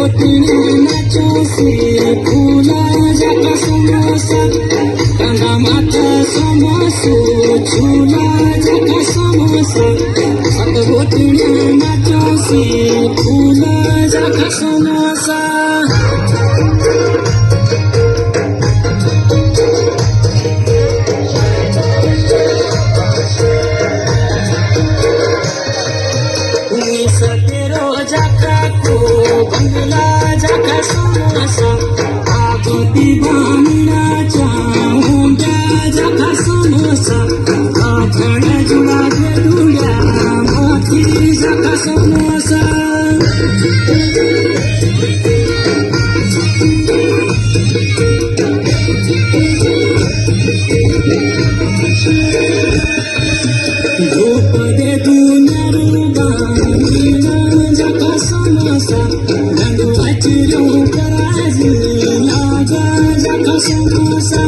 nacho से फूला जाका समोसा कांदा माथा समोसो झूला जाका समोसा सात गोटण्या नाचो से फूला जाका समोसा सतेरो जाका को बंगला जाका समोसा आगोती बामणा चाऊंगा जाका समोसा आखड जुडा गेडुड्या मोती जाका समोसा धूप दे दुनारू जाका समोसा गंगवाची लोकराजी लागा जाका समोसा